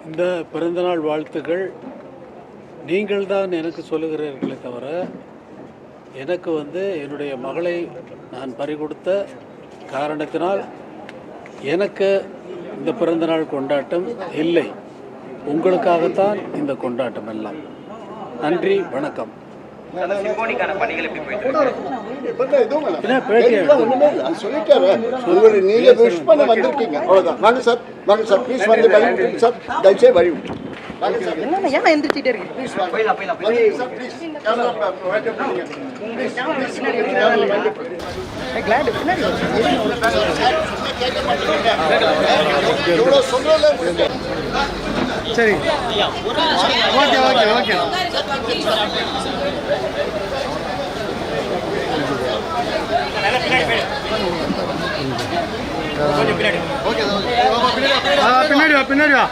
இந்த பிறந்தநாள் வாழ்த்துக்கள் நீங்கள் தான் எனக்கு சொல்லுகிறீர்களே தவிர, எனக்கு என்னுடைய மகளை நான் பறிகொடுத்த காரணத்தினால் எனக்கு இந்த பிறந்தநாள் கொண்டாட்டம் இல்லை. உங்களுக்காகத்தான் இந்த கொண்டாட்டம் எல்லாம். நன்றி, வணக்கம். சரி, ஓகே ஓகே ஓகே. பின்னாடி வா, பின்னாடி வா.